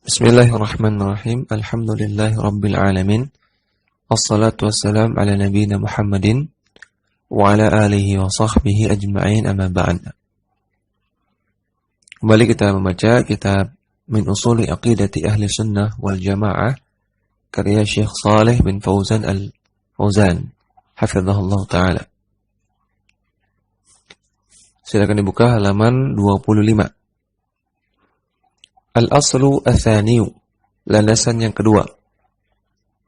Bismillahirrahmanirrahim. Alhamdulillahirabbil alamin. Wassalatu wassalam ala nabiyyina Muhammadin wa ala alihi wa sahbihi ajma'in, amma ba'd. Kembali kita membaca kitab Min Usuli Aqidati Ahli Sunnah wal Jamaah karya Syekh Shalih bin Fauzan Al-Fauzan hafizahullah taala. Silakan dibuka halaman 25. Al-aslu ats-tsaniyu, landasan yang kedua.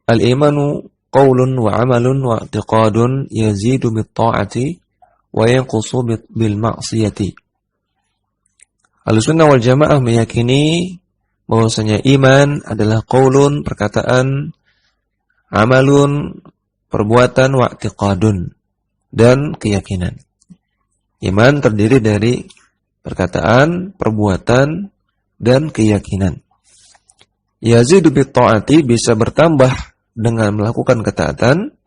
Al-imanu qaulun wa amalun wa i'tiqadun yazidu bit-ta'ati wa yanqusu bil ma'siyati. Ahlussunnah wal Jamaah meyakini bahwasanya iman adalah qaulun, perkataan, amalun, perbuatan, wa i'tiqadun, dan keyakinan. Iman terdiri dari perkataan, perbuatan, dan keyakinan. Yazidu bit-ta'ati, bisa bertambah dengan melakukan ketaatan.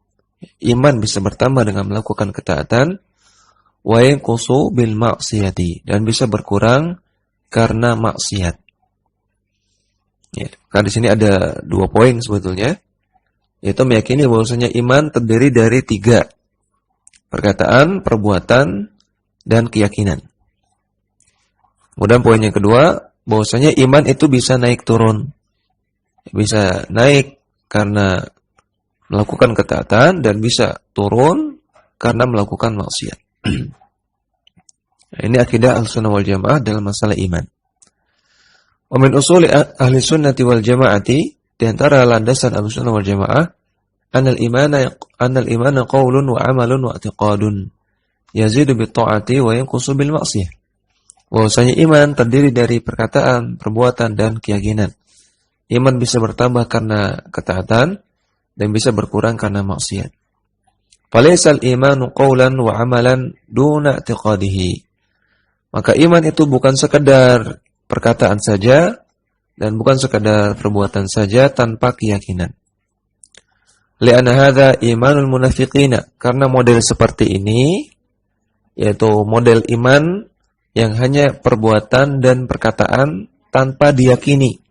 Iman bisa bertambah dengan melakukan ketaatan. Wa yanqusu bil ma'siyati, dan bisa berkurang karena maksiat. Ya, karena di sini ada 2 poin sebetulnya, yaitu meyakini bahwasanya iman terdiri dari 3: perkataan, perbuatan, dan keyakinan. Kemudian poin yang kedua, bahwasanya iman itu bisa naik turun. Bisa naik karena melakukan ketaatan dan bisa turun karena melakukan maksiat. Ini akidah Ahlussunnah wal Jamaah dalam masalah iman. Wa min usuli ahli sunnati wal jamaati, di antara landasan Ahlussunnah wal Jamaah, annal imana qaulun wa amalun wa i'tiqadun yazidu bit ta'ati wa yanqusu bil ma'siyah. Bahwasanya iman terdiri dari perkataan, perbuatan, dan keyakinan. Iman bisa bertambah karena ketaatan dan bisa berkurang karena maksiat. Falaisal imanu qaulan wa amalan duna i'tiqadihi. Maka iman itu bukan sekedar perkataan saja dan bukan sekedar perbuatan saja tanpa keyakinan. Li'anna hadza imanul munafiqina, karena model seperti ini, yaitu model iman yang hanya perbuatan dan perkataan tanpa diyakini,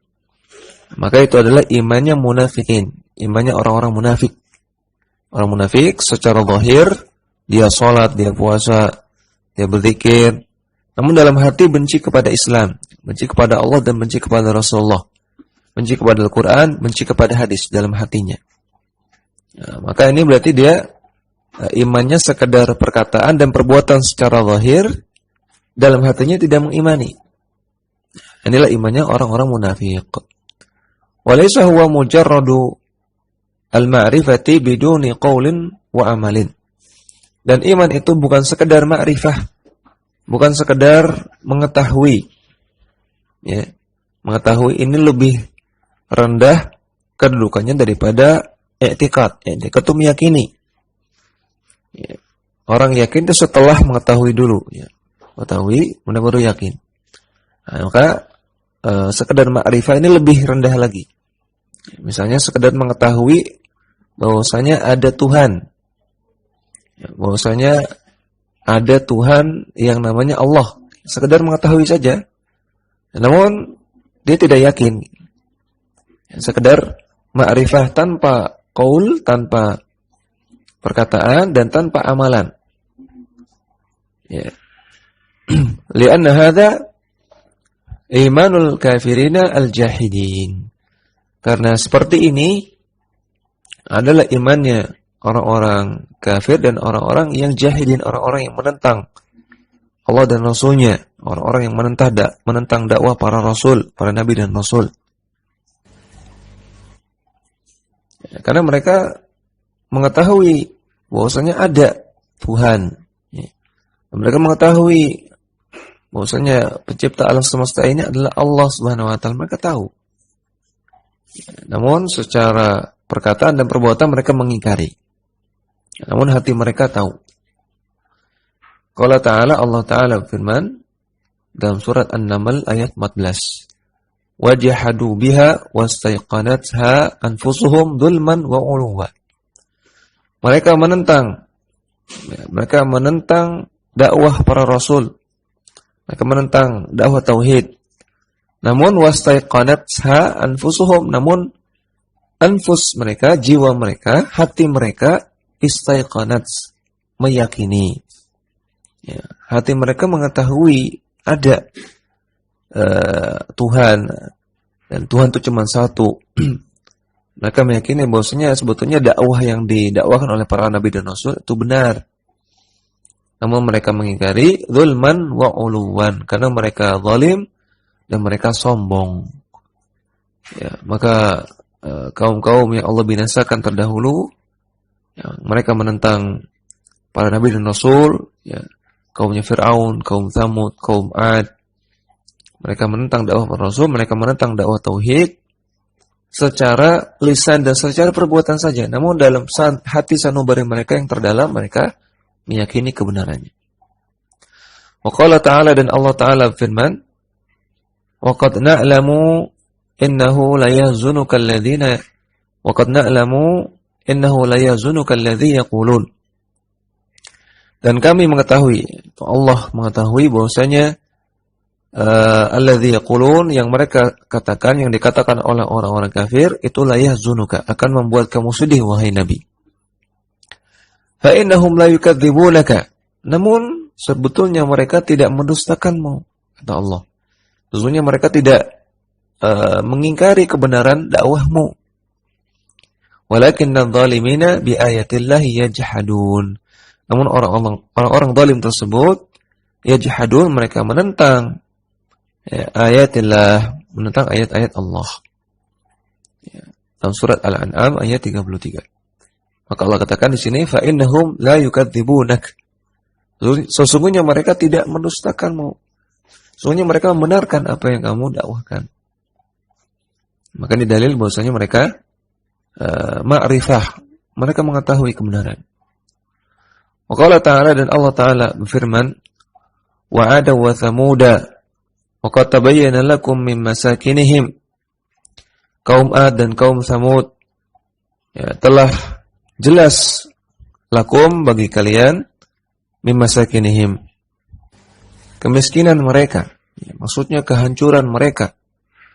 maka itu adalah imannya munafikin, imannya orang-orang munafik. Orang munafik secara zahir dia sholat, dia puasa, dia berzikir, namun dalam hati benci kepada Islam, benci kepada Allah dan benci kepada Rasulullah, benci kepada Al-Quran, benci kepada hadis dalam hatinya. Nah, maka ini berarti dia imannya sekedar perkataan dan perbuatan secara zahir, dalam hatinya tidak mengimani. Inilah imannya orang-orang munafik. Walaysa huwa mujarradu al-ma'rifati biduni qaulin wa amalin. Dan iman itu bukan sekedar ma'rifah, bukan sekedar mengetahui. Ya, mengetahui ini lebih rendah kedudukannya daripada i'tiqad. I'tiqad itu meyakini. Ya, orang yakin itu setelah mengetahui dulu, ya. Mengetahui, baru yakin. Nah, maka sekedar ma'rifah ini lebih rendah lagi. Misalnya sekedar mengetahui bahwasanya ada Tuhan, bahwasanya ada Tuhan yang namanya Allah. Sekedar mengetahui saja, namun dia tidak yakin. Sekedar ma'rifah tanpa qaul, tanpa perkataan, dan tanpa amalan. Ya. Lianna hadza imanul kafirina al-jahidin. Karena seperti ini adalah imannya orang-orang kafir dan orang-orang yang jahidin, orang-orang yang menentang Allah dan Rasulnya, orang-orang yang menentang dakwah para rasul, para nabi dan rasul. Ya, karena mereka mengetahui bahwasanya ada Tuhan. Ya. Mereka mengetahui bahwasanya pencipta alam semesta ini adalah Allah Subhanahu wa taala, mereka tahu. Namun secara perkataan dan perbuatan mereka mengingkari. Namun hati mereka tahu. Qala ta'ala, Allah Ta'ala berfirman dalam surat An-Naml ayat 14. Wajahadu biha wastaiqanatha anfusuhum dzulman wa 'uluwa. Mereka menentang dakwah para rasul. Mereka menentang dakwah tauhid Namun wastaiqanatha anfusuhum, namun anfus mereka, jiwa mereka, hati mereka istaiqanat, meyakini. Ya, hati mereka mengetahui ada Tuhan, dan Tuhan itu cuma satu. Mereka meyakini bahwasanya sebetulnya dakwah yang didakwahkan oleh para nabi dan rasul itu benar. Namun mereka mengingkari zulman wa uluwan, karena mereka zalim dan mereka sombong. Ya, maka kaum-kaum yang Allah binasakan terdahulu, ya, mereka menentang para nabi dan rasul, ya, kaumnya Fir'aun, kaum Tsamud, kaum Ad. Mereka menentang dakwah para rasul, mereka menentang dakwah tauhid secara lisan dan secara perbuatan saja. Namun dalam hati sanubari mereka yang terdalam, mereka meyakini kebenarannya. Wa qala ta'ala, dan Allah Ta'ala firman, wa qad na'lamu innahu la yahzunuka alladhina wa qad na'lamu innahu la yahzunuka alladhi yaqulun. Dan kami mengetahui, Allah mengetahui bahwasanya alladhi yaqulun, yang mereka katakan, yang dikatakan oleh orang-orang kafir, itu la yahzunuka, akan membuat kamu sedih wahai Nabi. Fa innahum la yukadzibunaka, namun sebetulnya mereka tidak mendustakanmu, kata Allah. Sesungguhnya mereka tidak mengingkari kebenaran dakwahmu. Walakinna adh-dhalimina bi ayatillahi yajhadun. Namun orang-orang zalim tersebut yajhadun, mereka menentang ayatillah, menentang ayat-ayat Allah. Ya, dalam surat Al-An'am ayat 33. Maka Allah katakan di sini, fa innahum la yukadzibunak. Sesungguhnya mereka tidak mendustakanmu. Sesungguhnya mereka membenarkan apa yang kamu dakwahkan. Maka ini dalil bahwasanya mereka ma'rifah, mereka mengetahui kebenaran. Wa qala ta'ala, dan Allah Ta'ala berfirman, wa 'ada wa thamuda wa qad tabayyana lakum min masakinihim. Kaum Ad dan kaum Tsamud, ya, telah jelas lakum, bagi kalian, min masakinihim, kemiskinan mereka, ya, maksudnya kehancuran mereka.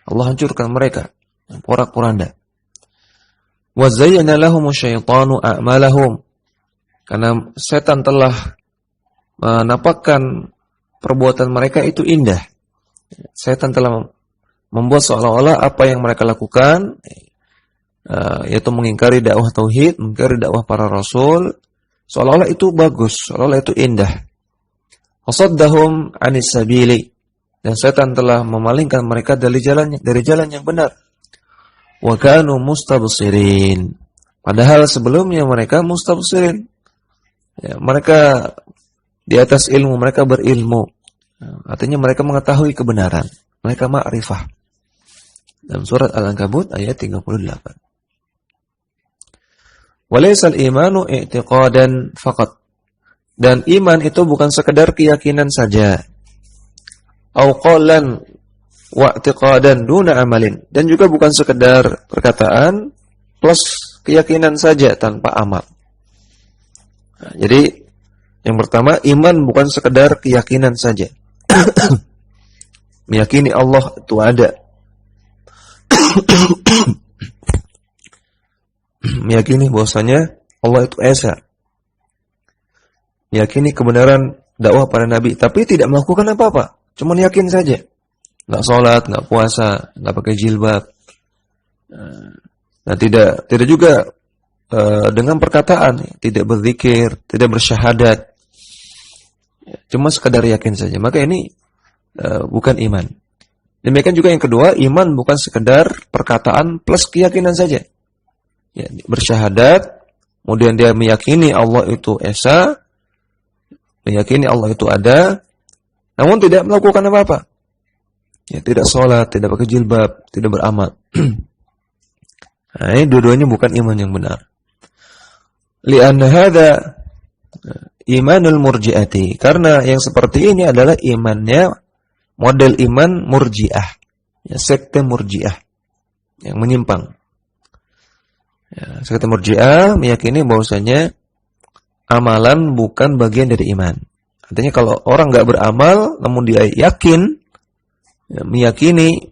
Allah hancurkan mereka, porak-poranda. Wa zayyana lahumus syaitanu a'malahum, karena setan telah menampakkan perbuatan mereka itu indah. Setan telah membuat seolah-olah apa yang mereka lakukan, yaitu mengingkari dakwah tauhid, mengingkari dakwah para rasul, seolah-olah itu bagus, seolah-olah itu indah. Wasaddahum 'anis sabili, dan setan telah memalingkan mereka dari jalan yang benar. Wa kanu mustabsirin, padahal sebelumnya mereka mustabsirin. Ya, mereka di atas ilmu, mereka berilmu. Artinya mereka mengetahui kebenaran, mereka ma'rifah. Dalam surat Al-Ankabut ayat 38. Walaysal imanu i'tiqadan faqat, dan iman itu bukan sekedar keyakinan saja. Au qalan wa i'tiqadan duna amalin, dan juga bukan sekedar perkataan plus keyakinan saja tanpa amal. Nah, jadi yang pertama, iman bukan sekedar keyakinan saja. Meyakini Allah itu ada. Meyakini bahwasanya Allah itu esa. Meyakini kebenaran dakwah para nabi, tapi tidak melakukan apa-apa, cuma yakin saja. Enggak sholat, enggak puasa, enggak pakai jilbab. Nah, tidak juga dengan perkataan, tidak berzikir, tidak bersyahadat. Cuma sekadar yakin saja. Maka ini bukan iman. Demikian juga yang kedua, iman bukan sekedar perkataan plus keyakinan saja. Ya, bersyahadat, kemudian dia meyakini Allah itu esa, meyakini Allah itu ada, namun tidak melakukan apa-apa. Ya, tidak sholat, tidak pakai jilbab, tidak beramal. Nah, ini dua-duanya bukan iman yang benar. Li'anna hadza imanul murji'ati, karena yang seperti ini adalah imannya model iman murji'ah, ya, sekte murji'ah yang menyimpang. Ya, sekte murji'ah meyakini bahwasanya amalan bukan bagian dari iman. Artinya kalau orang enggak beramal namun dia yakin, ya, meyakini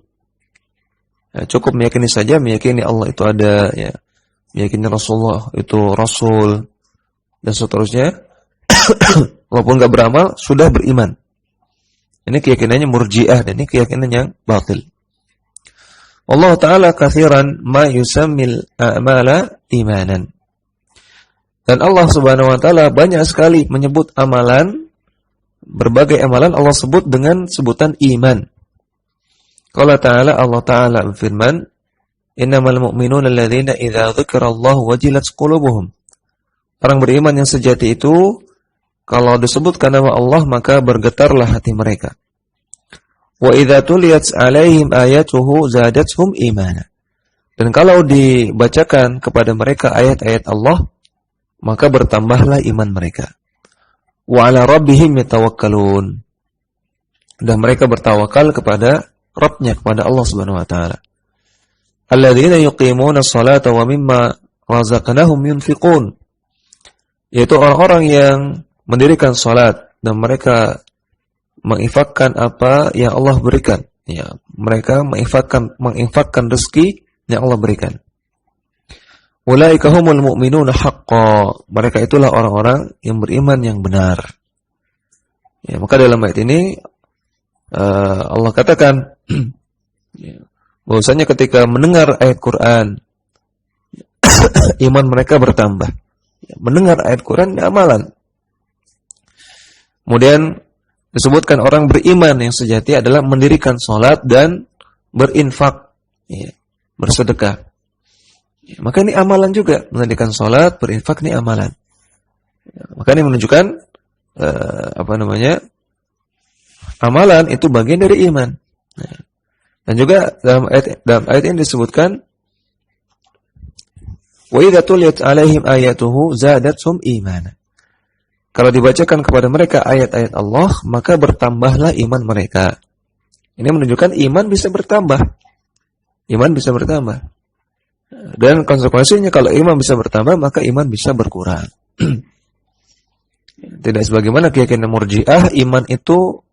Ya, cukup meyakini saja, meyakini Allah itu ada, ya, meyakini Rasulullah itu Rasul, dan seterusnya. Walaupun nggak beramal, sudah beriman. Ini keyakinannya murji'ah, dan ini keyakinan yang batil. Allah Ta'ala kathiran ma yusammil a'mala imanan. Dan Allah Subhanahu wa Ta'ala banyak sekali menyebut amalan, berbagai amalan Allah sebut dengan sebutan iman. Qala ta'ala, Allah Ta'ala berfirman, innamal mu'minuna alladzina idza dzukirallahu wajilat qulubuhum. Orang beriman yang sejati itu, kalau disebutkan nama Allah maka bergetarlah hati mereka. Wa idza tuliyat 'alaihim ayatuhu zadatuhum imana. Dan kalau dibacakan kepada mereka ayat-ayat Allah, maka bertambahlah iman mereka. Wa 'ala rabbihim yatawakkalun. Dan mereka bertawakal kepada Rabbnya, kepada Allah Subhanahu wa Ta'ala. Alladzina yuqimuna as-salata wa mimma razaqnahum yunfiqun. Yaitu orang-orang yang mendirikan salat dan mereka menginfakkan apa yang Allah berikan. Ya, mereka menginfakkan rezeki yang Allah berikan. Ulaika humul mu'minuna haqqan. Mereka itulah orang-orang yang beriman yang benar. Ya, maka dalam ayat ini Allah katakan bahwasanya ketika mendengar ayat Quran iman mereka bertambah. Mendengar ayat Quran amalan. Kemudian disebutkan orang beriman yang sejati adalah mendirikan salat dan berinfak, ya, bersedekah. Ya, maka ini amalan juga, mendirikan salat, berinfak ini amalan. Ya, maka ini menunjukkan amalan itu bagian dari iman. Ya. Dan juga dalam ayat ini disebutkan wa idza tuliyat 'alaihim ayatuhu zadatuhum imana. Kalau dibacakan kepada mereka ayat-ayat Allah, maka bertambahlah iman mereka. Ini menunjukkan iman bisa bertambah. Iman bisa bertambah. Dan konsekuensinya kalau iman bisa bertambah, maka iman bisa berkurang. Tidak sebagaimana keyakinan Murji'ah, iman itu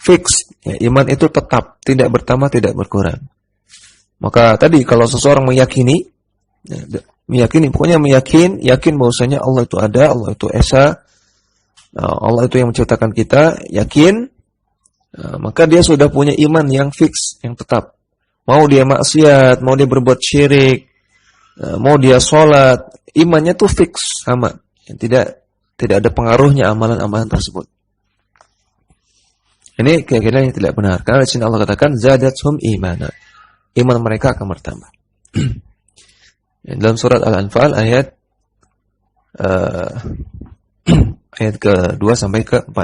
fix, ya, iman itu tetap, tidak bertambah, tidak berkurang. Maka tadi kalau seseorang meyakini, pokoknya yakin bahwasanya Allah itu ada, Allah itu esa, Allah itu yang menciptakan kita, yakin, maka dia sudah punya iman yang fix, yang tetap. Mau dia maksiat, mau dia berbuat syirik, mau dia sholat, imannya tuh fix sama, tidak ada pengaruhnya amalan-amalan tersebut. Ini keyakinan yang tidak benar. Karena di sini Allah katakan zadatuhum imana. Iman mereka akan bertambah. Dalam surat Al-Anfal ayat ke-2 sampai ke-4.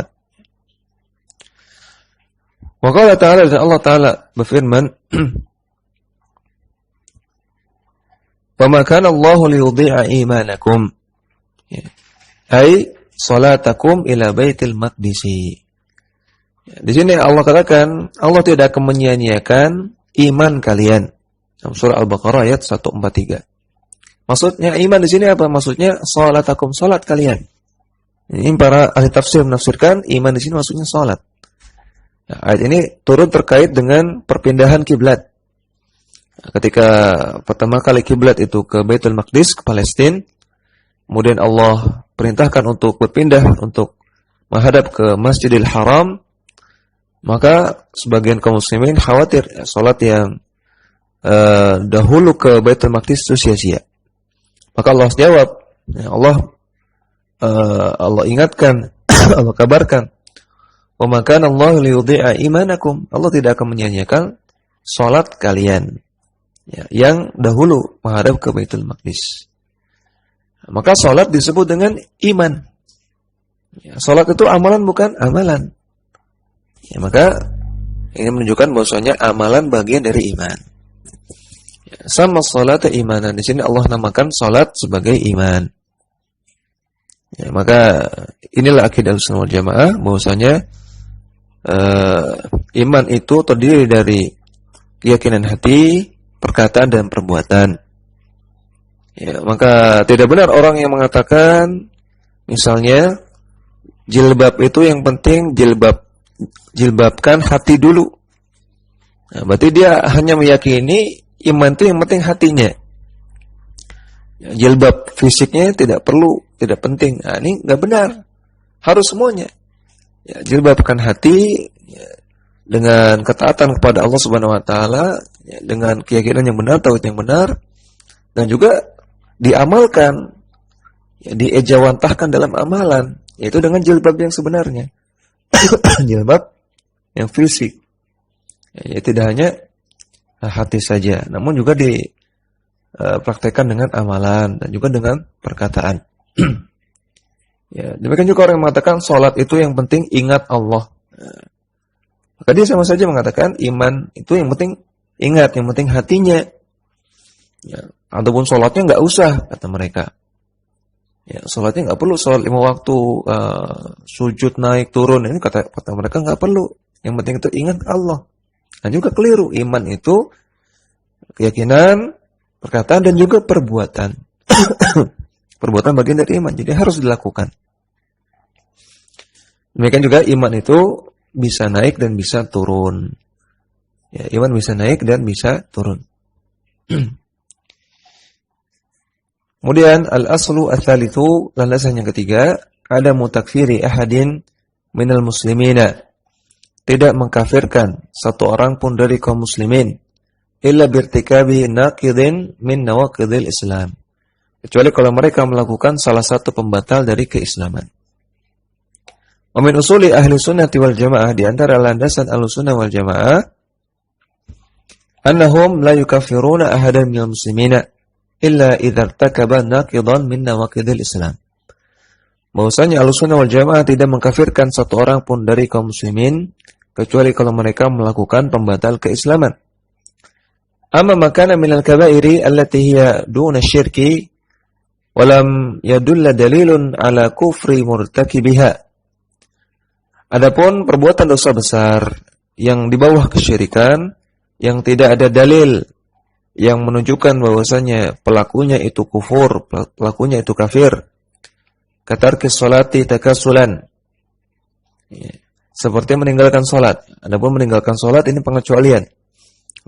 Wa qala ta'ala, dan Allah Ta'ala berfirman, "Wa ma kana Allahu liyudhi'a imanakum." Ai salatakum ila baitil maqdisi. Di sini Allah katakan, Allah tidak akan menyia-nyiakan iman kalian. Dalam surah Al-Baqarah ayat 143. Maksudnya iman di sini apa? Maksudnya salatakum, salat kalian. Ini para ahli tafsir menafsirkan iman di sini maksudnya salat. Nah, ayat ini turun terkait dengan perpindahan kiblat. Ketika pertama kali kiblat itu ke Baitul Maqdis, ke Palestina, kemudian Allah perintahkan untuk berpindah untuk menghadap ke Masjidil Haram. Maka sebagian kaum muslimin khawatir salat yang dahulu ke Baitul Maqdis itu sia-sia. Maka Allah jawab, ya Allah ingatkan, Allah kabarkan, "Wa ma kana Allahu liyudhi'a imanakum." Allah tidak akan menyia-nyiakan salat kalian, ya, yang dahulu menghadap ke Baitul Maqdis. Maka salat disebut dengan iman. Ya, salat itu amalan bukan amalan. Ya, maka ini menunjukkan bahwasanya amalan bagian dari iman. Ya, sama salat imanan. Di sini Allah namakan salat sebagai iman. Ya, maka inilah akidah Ahlussunnah wal Jamaah, bahwasanya iman itu terdiri dari keyakinan hati, perkataan dan perbuatan. Ya, maka tidak benar orang yang mengatakan misalnya jilbab itu yang penting jilbabkan hati dulu. Nah, berarti dia hanya meyakini iman itu yang penting hatinya. Ya, jilbab fisiknya tidak perlu, tidak penting. Nah, ini nggak benar. Harus semuanya. Ya, jilbabkan hati ya, dengan ketaatan kepada Allah Subhanahu wa taala, ya, dengan keyakinan yang benar, tauhid yang benar, dan juga diamalkan, ya, diejawantahkan dalam amalan, yaitu dengan jilbab yang sebenarnya. Jilbab yang fisik. Ya, tidak hanya hati saja, namun juga dipraktekkan dengan amalan dan juga dengan perkataan. Ya, demikian juga orang yang mengatakan sholat itu yang penting ingat Allah. Maka dia sama saja mengatakan iman itu yang penting ingat, yang penting hatinya. Ya, ataupun sholatnya nggak usah, kata mereka. Ya, sholatnya nggak perlu, sholat 5 waktu, sujud naik turun, ini kata mereka nggak perlu. Yang penting itu ingat Allah. Dan juga keliru, iman itu keyakinan, perkataan dan juga perbuatan. Perbuatan bagian dari iman, jadi harus dilakukan. Demikian juga iman itu bisa naik dan bisa turun. Ya, iman bisa naik dan bisa turun. Kemudian al-aslu ats-tsalitsu, landasan yang ketiga, ada mutakfiri ahadin minal muslimina. Tidak mengkafirkan satu orang pun dari kaum muslimin illa birtikabi naqidin min nawaqidil Islam. Kecuali kalau mereka melakukan salah satu pembatal dari keislaman. Wa min usuli ahli sunnati wal jamaah, di antara landasan ahlussunnah wal jamaah, annahum la yukaffiruna ahadan minal muslimina illa idza irtakaba naqidan min nawaqidil Islam. Bahwasanya ahlussunnah wal jamaah tidak mengkafirkan satu orang pun dari kaum muslimin kecuali kalau mereka melakukan pembatal keislaman. Amma makana minal kabairi allati hiya duna syirki walam yadulla dalilun ala kufri murtakibiha. Adapun perbuatan dosa besar yang di bawah kesyirikan, yang tidak ada dalil yang menunjukkan bahwasanya pelakunya itu kufur, pelakunya itu kafir, katarkis sholati takasulan, seperti meninggalkan sholat. Adapun meninggalkan sholat ini pengecualian.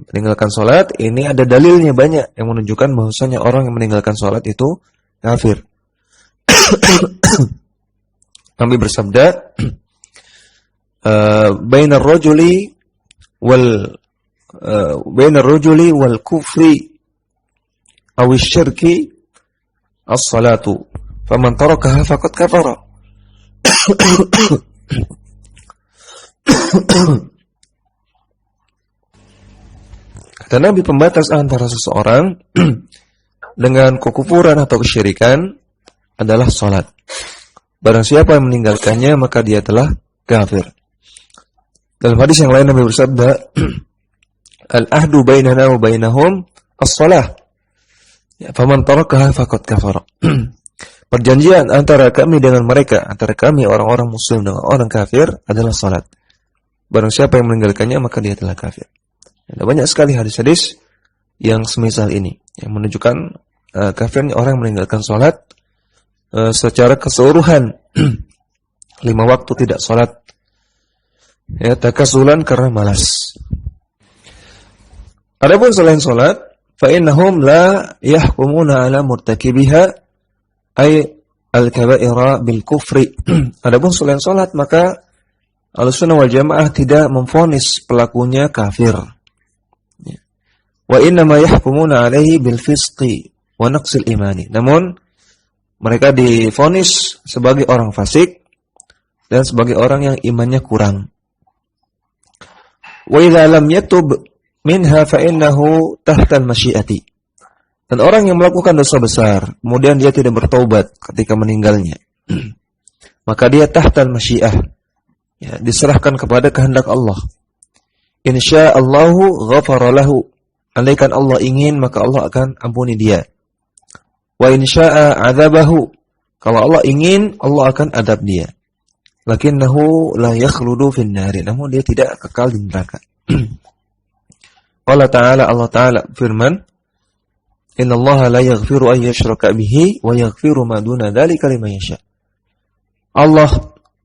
Meninggalkan sholat ini ada dalilnya banyak yang menunjukkan bahwasanya orang yang meninggalkan sholat itu kafir. Nabi bersabda, bainar rajuli wal kufri aw syirki as-salatu faman tarakaha faqad kafara. Kata Nabi, pembatas antara seseorang dengan kekufuran atau kesyirikan adalah salat. Barang siapa yang meninggalkannya maka dia telah kafir. Dalam hadis yang lain Nabi bersabda, al-ahdu bainana wa bainahum as-salah. Ya, faman tarakaha faqad kafara. Perjanjian antara kami dengan mereka, antara kami orang-orang muslim dengan orang kafir adalah salat. Barang siapa yang meninggalkannya maka dia telah kafir. Ada banyak sekali hadis-hadis yang semisal ini yang menunjukkan kafirnya orang yang meninggalkan salat secara keseluruhan. 5 waktu tidak salat, ya, takasulan karena malas. Adapun selain salat, fa innahum la yahkumuna ala murtakibiha ay al-kaba'ira bil kufri. Adapun selain salat maka Ahlussunnah wal Jamaah tidak memvonis pelakunya kafir. Wa inna ma yahkumuna alaihi bil fisqi wa naqsil imani. Namun mereka divonis sebagai orang fasik dan sebagai orang yang imannya kurang. Wa idza lam yatub minha fa innahu tahta al-masyiati. Dan orang yang melakukan dosa besar kemudian dia tidak bertaubat ketika meninggalnya, maka dia tahta al-masyiah. Ya, diserahkan kepada kehendak Allah. Insyaallahu ghafara lahu. Andaikan Allah ingin maka Allah akan ampuni dia. Wa insya'a adzabahu. Kalau Allah ingin Allah akan adab dia. Lakinnahu la yakhludu fin nari. Namun dia tidak kekal di neraka. Allah Ta'ala firman, Innallaha la yaghfiru an yushraka bihi wa yaghfiru ma duna dzalika liman yasha. Allah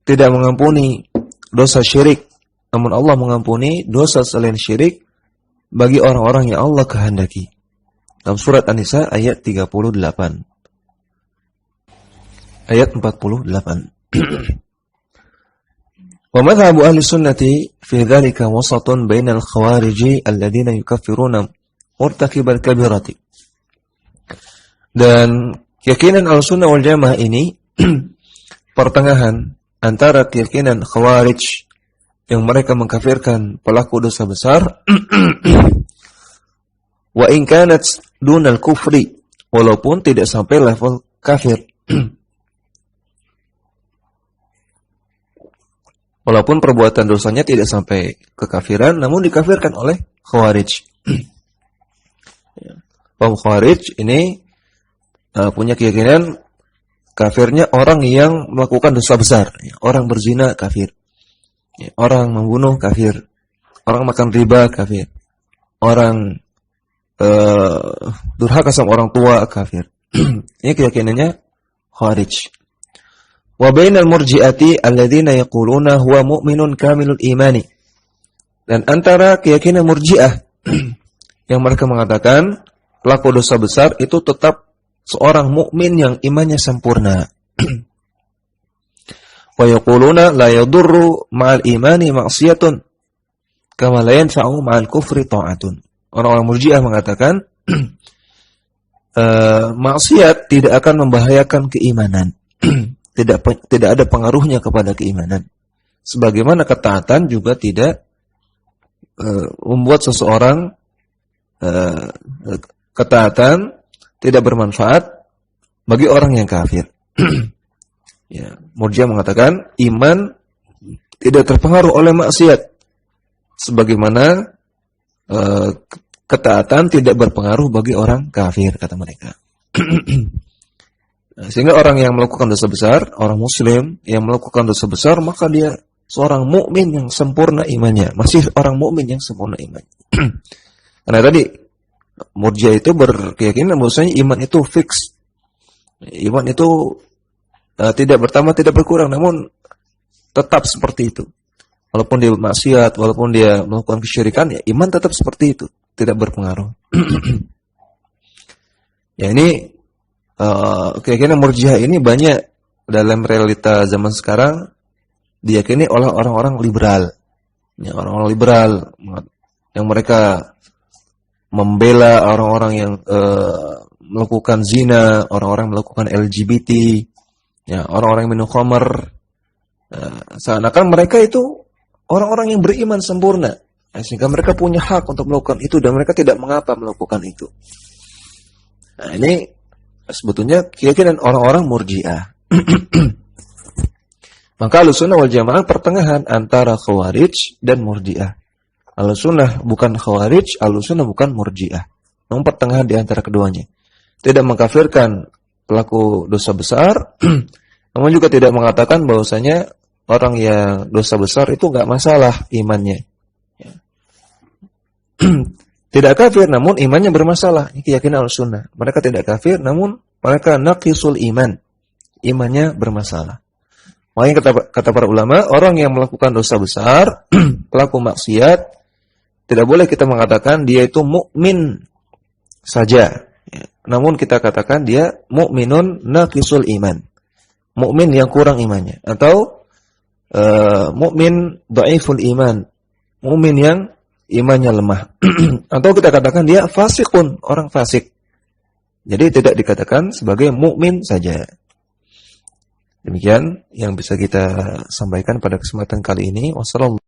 tidak mengampuni dosa syirik, namun Allah mengampuni dosa selain syirik bagi orang-orang yang Allah kehendaki. Dalam surat An-Nisa ayat 38. Ayat 48. Wa madhhabu ahli sunnati fi dzalika wasatun bainal khawarij alladziina yukaffiruna murtakibal kabirati. Dan keyakinan Ahlussunnah wal Jamaah ini pertengahan antara keyakinan Khawarij yang mereka mengkafirkan pelaku dosa besar wa in kanat dunal kufri, walaupun tidak sampai level kafir. Walaupun perbuatan dosanya tidak sampai kekafiran, namun dikafirkan oleh Khawarij. Kaum Khawarij ini punya keyakinan kafirnya orang yang melakukan dosa besar. Orang berzina kafir. Orang membunuh kafir. Orang makan riba kafir. Orang durhaka sama orang tua kafir. Ini keyakinannya Khawarij. Wa bainal murji'ati alladziina yaquluna huwa mu'minun kamilul imani. Dan antara keyakinan Murji'ah yang mereka mengatakan pelaku dosa besar itu tetap seorang mukmin yang imannya sempurna. Wa yaquluna la yadurru ma'al imani ma'siyatun kama la yanfa'u ma'al kufri ta'atun. Orang-orang Murji'ah mengatakan maksiat tidak akan membahayakan keimanan. Tidak ada pengaruhnya kepada keimanan. Sebagaimana ketaatan juga tidak membuat seseorang ketaatan tidak bermanfaat bagi orang yang kafir. Ya, Murji'ah mengatakan iman tidak terpengaruh oleh maksiat, sebagaimana ketaatan tidak berpengaruh bagi orang kafir, kata mereka. Sehingga orang yang melakukan dosa besar, orang muslim yang melakukan dosa besar, maka dia seorang mukmin yang sempurna imannya, masih orang mukmin yang sempurna imannya. Karena tadi Murji'ah itu berkeyakinan bahwasanya iman itu fix. Iman itu tidak bertambah, tidak berkurang, namun tetap seperti itu. Walaupun dia maksiat, walaupun dia melakukan kesyirikan, ya iman tetap seperti itu, tidak berpengaruh. Ya, ini keyakinan Murji'ah ini banyak dalam realita zaman sekarang diyakini oleh orang-orang liberal. Ya, orang-orang liberal yang mereka membela orang-orang yang melakukan zina, orang-orang melakukan LGBT, ya, orang-orang yang minum khamar. Seakan-akan mereka itu orang-orang yang beriman sempurna, sehingga mereka punya hak untuk melakukan itu dan mereka tidak mengapa melakukan itu. Nah, ini sebetulnya keyakinan orang-orang Murji'ah. Maka Ahlussunnah wal Jamaah pertengahan antara Khawarij dan Murji'ah. Ahlussunnah bukan Khawarij, Ahlussunnah bukan Murji'ah. Namun pertengahan di antara keduanya. Tidak mengkafirkan pelaku dosa besar, namun juga tidak mengatakan bahwasanya orang yang dosa besar itu enggak masalah imannya. Tidak kafir, namun imannya bermasalah. Ini keyakinan Ahlussunnah. Mereka tidak kafir, namun mereka naqisul iman. Imannya bermasalah. Makanya kata para ulama, orang yang melakukan dosa besar, pelaku maksiat, tidak boleh kita mengatakan dia itu mukmin saja. Namun kita katakan dia mukminun naqisul iman. Mukmin yang kurang imannya. Atau mukmin dhaiful iman. Mukmin yang imannya lemah. Atau kita katakan dia fasikun, orang fasik. Jadi tidak dikatakan sebagai mukmin saja. Demikian yang bisa kita sampaikan pada kesempatan kali ini. Wassallallahu